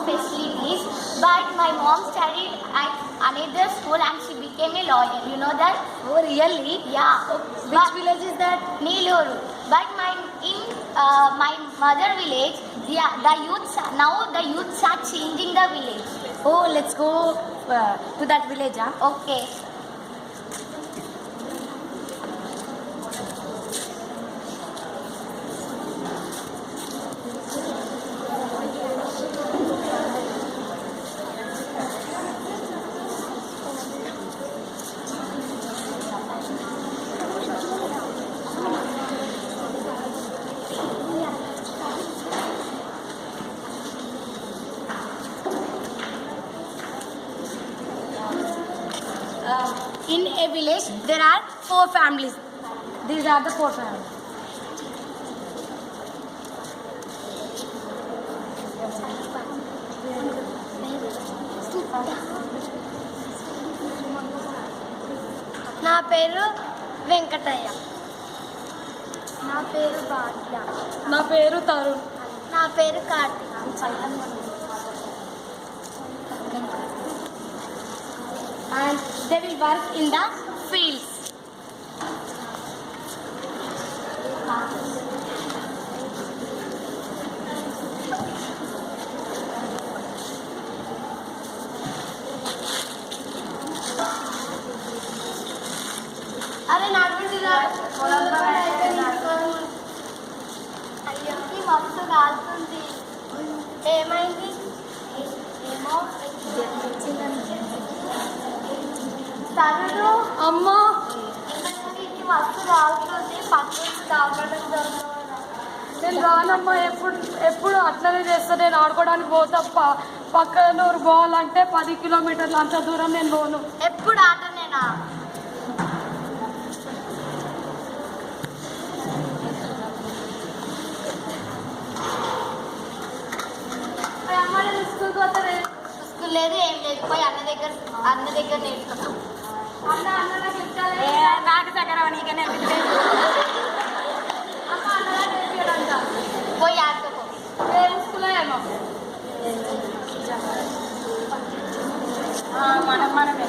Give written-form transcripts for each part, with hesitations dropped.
facilities, but my mom studied at another school and she became a lawyer. You know that? Oh, really? Yeah. Which village is that? Neeluru. But in my mother village, the youths are changing the village. Oh, let's go to that village, huh? Okay. In a village, there are 4 families. These are the 4 families. నా పేరు వెంకటయ్య. నా పేరు భాగ్య. నా పేరు తరుణ్. నా పేరు Karthik. And they will work in the fields. అరే నడుగురా అయ్యోకి మస్తు కాలుతుంది. ఏమైంది? ఏమో తరుడు అమ్మా, మస్తు కాలుతుంది. పక్కన తాగడం నేను రానమ్మా. ఎప్పుడు అట్లనే చేస్తా. నేను ఆడుకోవడానికి పోతా. పక్కన ఊరు పోవాలంటే 10 కిలోమీటర్లు అంత దూరం నేను పోను. ఎప్పుడు ఆటనేనా? స్కూల్ లేదు, ఏం లేదు. పోయి అన్న దగ్గర నేర్చుకుంటాం. నాకు దగ్గర నీకనే పోయి ఆడుకోపో. ఏం స్కూల్ ఏమో మనమే.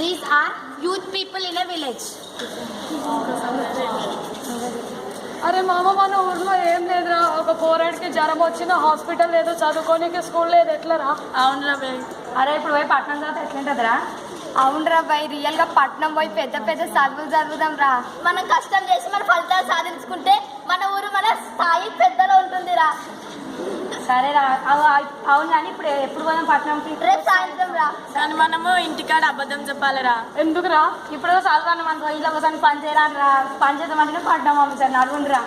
These are youth people in a village. అరే మామ, మన ఊర్లో ఏం లేదురా. ఒక పోరాడికి జ్వరం వచ్చిన హాస్పిటల్ లేదు, చదువుకోనికి స్కూల్ లేదు. ఎట్లరా? అవునురా బాయ్. అరే ఇప్పుడు పోయి పట్నం చదివితే ఎట్లుంటుందిరా? అవునరా బాయ్, రియల్ గా పట్నం పోయి పెద్ద పెద్ద చదువులు చదువుదాం రా. మనం కష్టం చేసి మన ఫలితాలు సాధించుకుంటే మన ఊరు మన స్థాయి పెద్దలో ఉంటుందిరా. సరేరా. అవును కానీ ఇప్పుడు ఎప్పుడు పోదాం పట్నంకి? రేపు సాయంత్రం రా. కానీ మనము ఇంటికాడ అబద్ధం చెప్పాలిరా. ఎందుకురా? ఇప్పుడు చదువుతాను మన ఇంట్లో కోసం పని చేయాలరా. పని చేద్దామంటే పట్నం పంపించారు. నడువుండిరా.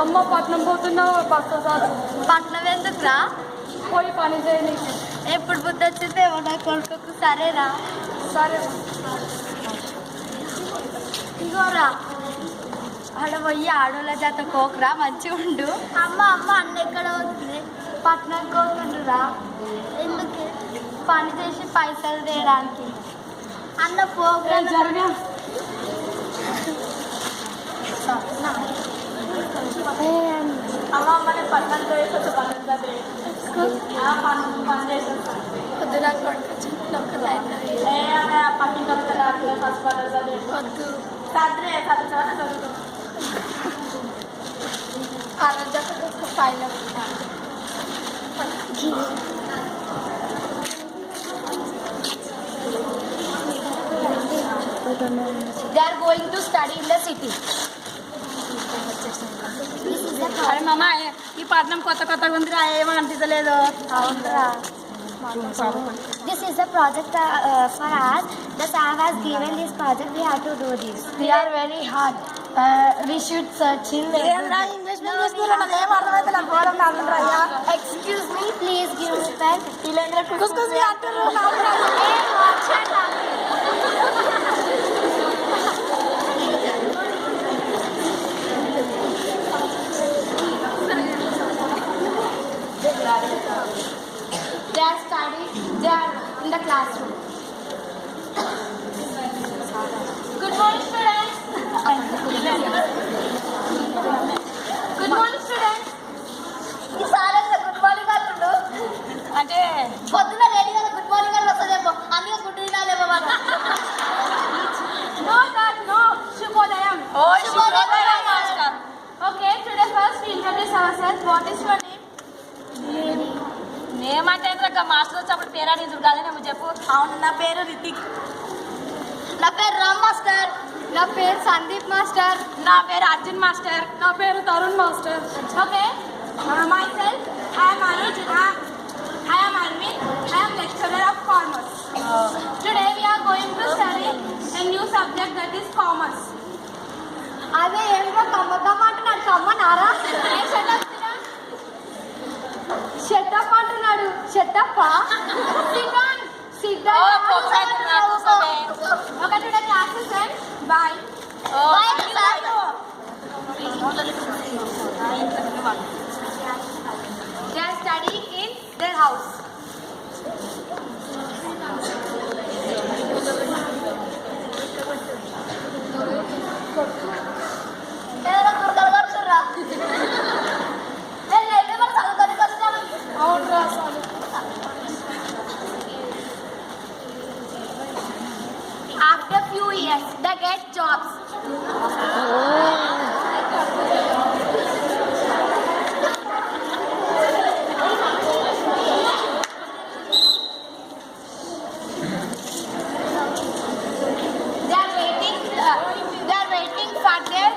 అమ్మ, పట్నం పోతున్నావు? పక్క కాదు. పట్నం ఎందుకురా? పోయి పని చేయని. ఎప్పుడు బుద్ధి వచ్చిందే నా కొడుకు. సరేరా. సరే. ఇగోరా, ఆడ పోయి ఆడోళ్ళ చేత కోకరా, మంచిగా ఉండు. అమ్మ అన్న ఎక్కడ వస్తుంది? పట్నం కోకుండురా. ఎందుకు? పని చేసి పైసలు తేయడానికి. అన్న పోకరా. జరగా. అమ్మ మన పట్టణం పోయి కొంచెం పని చేసేస్తాం. పొద్దున కొడుకు చిన్నప్పుడు పట్టిన ఫస్ట్ పని వద్దు. సాధ్రే చదువు ఆరోగ్య పైన They are going to study in the city. అరే మామ, ఈ పట్నం కొత్తగా ఉందిరా. ఏమో అనిపించలేదు. అవునరా. This is a project for us. The sir has given this project. We have to do this. We are very hard. We should search in. Excuse me, please give me pen. Oh, Shubhodaya, master. Okay, today first we introduce ourselves. What is your name? Name అంటే master వచ్చి పేరు అడిగి కాదు నేను చెప్పు. అవును, నా పేరు రితిక్. నా పేరు రామ్ మాస్టర్. నా పేరు సందీప్ మాస్టర్. నా పేరు అర్జున్ మాస్టర్. నా పేరు Tarun master. Okay. Myself, I am Anuj. I am Armin. I am lecturer of commerce. Today we are going to study A new subject that is commerce. అదే ఏమిటో కమ్మకమ్మ అంటున్నాడు. కమ్మనారా? షెట్టప్ అంటున్నాడు. షెట్టప్పా? Siddha. Oh, perfect. Okay, today class is end. Bye. Bye, sir. They are studying in their house. అవును రాసాను. After few years, they get jobs. They are waiting for their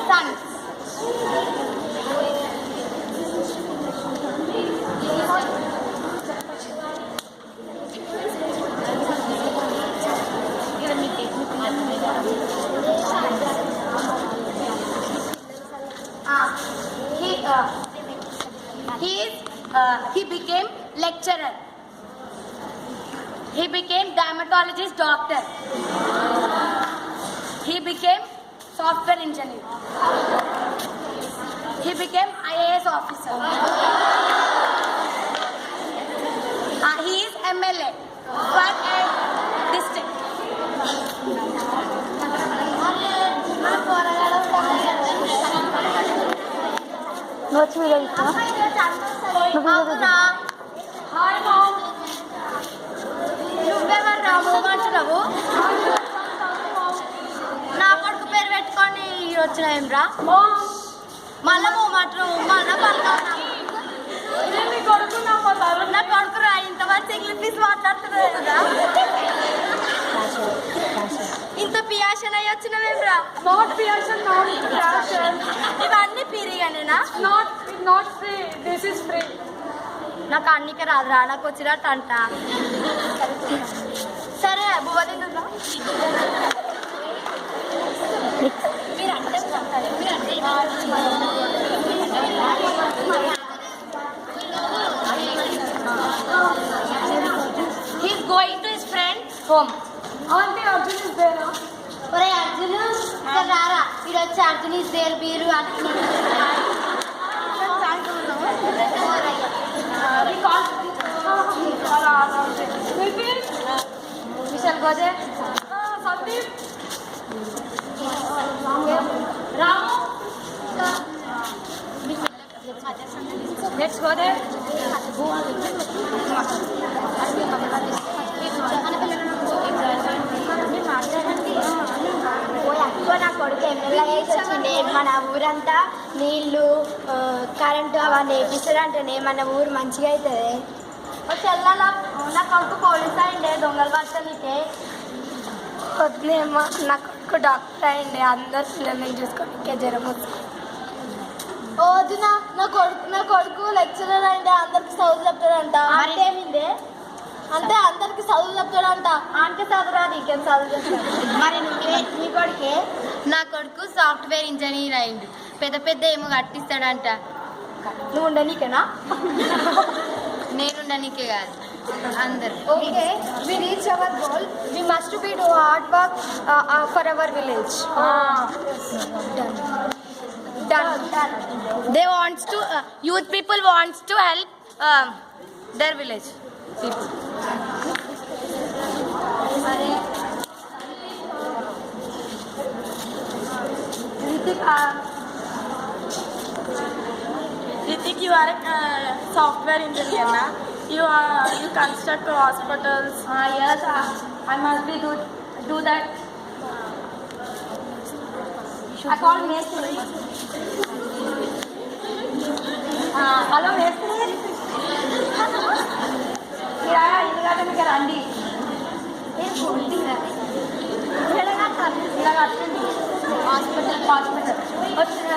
sons. He became lecturer. He became dermatologist doctor. He became software engineer. He became IAS officer. He is MLA for a district. అవునా? Hi ma'am. నువ్వెవరు రాము అంటున్నావు? నా కొడుకు పేరు పెట్టుకొని వచ్చినాం రా. Ma'am, మళ్ళా మాత్రం మళ్ళా పలుకున్నా. నేను నీ కొడుకున్నామా తరుణ్? నా కొడుకు రా ఇంత మంచి ఇంగ్లీష్ మాట్లాడుతున్నావు కదా. ఇంత పియాషన్ అయ్యి వచ్చినవేం రా? నాట్ పియాషన్, నాట్ ప్యాషన్. ఇవన్నీ పిరిగానేనా? Not free, this is free. నాకు అన్నికే రాదురా, నాకు వచ్చినట్టు అంట. సరే బువ్వ తింటుందా? He's going to his friend's home. Aunty Arjun is దేరా? ఒరే అర్జున్ రారా, ఇది వచ్చి అర్జున్ ఇస్ దేర్ బీరు అంటున్నాడు. విశాల్ గోదే సందీప్. రాము లెట్స్ గో దేర్. నా కొడుకు ఎమ్మెల్యే వేసి వచ్చిండే. మన ఊరంతా నీళ్లు కరెంటు అవన్నీ వేపిస్తాడంటేనే మన ఊరు మంచిగా అవుతుంది. చెల్లెలా నా కొడుకు పోలీస్ అయిండే, దొంగలు పట్టనికే. వద్దులేమ్మా, నా కొడుకు డాక్టర్ అయింది. అందరు పిల్లల్ని చూసుకోనికే జ్వరం వస్తుంది. వద్దునా, నా కొడుకు లెక్చరర్ అయిండే, అందరికి చదువు చెప్తాడంట. అంటే ఏమిందే? అంటే అందరికి చదువు చెప్తాడంట. అంటే చదువురా, నీకేం చదువు చెప్తాడు? మరి నువ్వే నీ కొడుకే? నా కొడుకు సాఫ్ట్వేర్ ఇంజనీర్ అయిండు, పెద్ద పెద్ద ఏమో కట్టిస్తాడంట. నువ్వు ఉండనీకేనా? నేనుండనీకే కాదు, అందరు. Okay, we reach our goal. We must be do hard work for our village. Done. They wants to youth people wants to help their village people. Ritik, you are a software engineer, na? You construct hospitals. Yes, I must be do that. Call మేస్త్రి. Hello మేస్త్రి, ఇలా ఇల్లు కట్టడానికి రండి. ఇలా కట్టండి. Hospital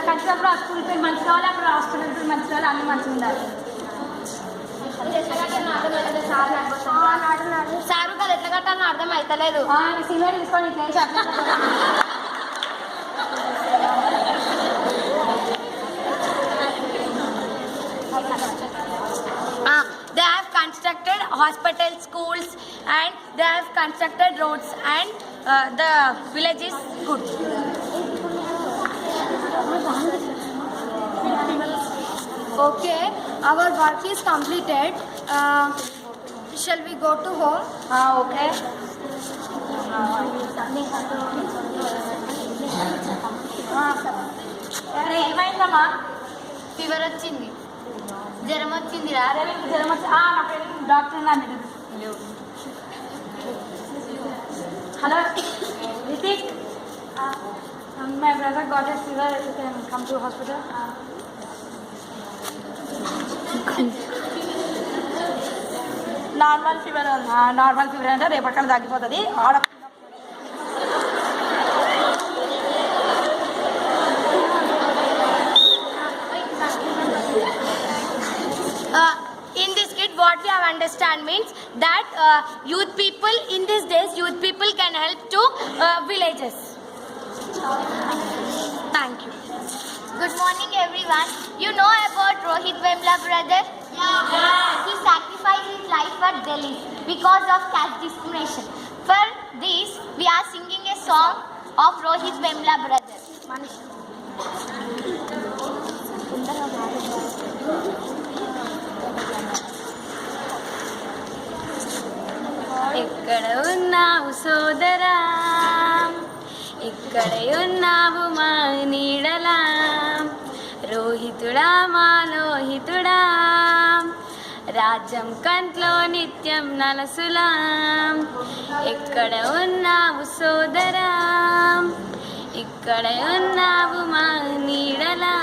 కట్టినప్పుడు ఆ స్కూల్ పేరు మంచి కావాలి, అప్పుడు హాస్పిటల్ పేరు మంచి కావాలి, అన్ని మంచిగా ఉండాలి. సారు కదా ఎట్లా కట్టాలని అర్థం అవుతలేదు. సిమెంట్ తీసుకొని ఇట్లా వేసి అట్లా They have constructed hospitals, schools, and they have constructed roads, and the village is good. Okay, our work is completed. Shall we go to home? Okay. అరే ఏమైందమ్మా? ఫీవర్ వచ్చింది, జ్వరం వచ్చిందిరా. జ్వరం వచ్చి నా పేరు డాక్టర్ అన్నాడు. Hello Ritik, my brother got a fever, you can come to hospital. Normal fever normal fever అంటే రేపటికల్లా తగ్గిపోతుంది. ఆడ In this kit, what we have understand means that youth people in these days, youth people can help to villages. Thank you. Good morning, everyone. You know about Rohit Vemla brother? Yeah. He sacrificed his life for Delhi because of caste discrimination. For this, we are singing a song of Rohit Vemla brother. ఎక్కడ ఉన్నావు సోదరా, ఇక్కడే ఉన్నావు మా నీడలా, రోహితుడా మా లోహితుడా, రాజ్యం కంట్లో నిత్యం నలసులా. ఎక్కడ ఉన్నావు సోదరా, ఇక్కడే ఉన్నావు మా నీడలా,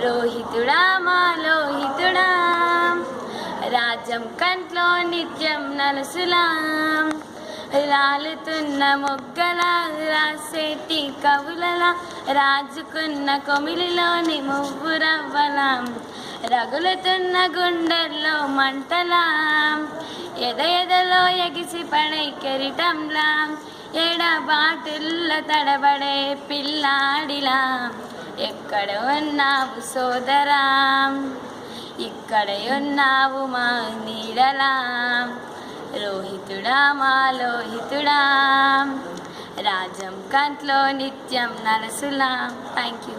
రోహితుడా మా లోహితుడా, రాజ్యం కంట్లో నిత్యం నలుసులా. రాలుతున్న మొగ్గలా, రాసేటి కవులలా, రాజుకున్న కొమిలిలోని మువ్వు రవ్వలా, రగులుతున్న గుండెల్లో మంటలా, ఎదలో ఎగిసి పడే కెరిటంలా, ఎడబాటుల్ల తడబడే పిల్లాడిలా. ఎక్కడ ఉన్నావు సోదరా, ఇక్కడే ఉన్నావు మా నీడలా, రోహితుడా మా లోహితుడా, రాజ్యం కంట్లో నిత్యం నలసులా. Thank you.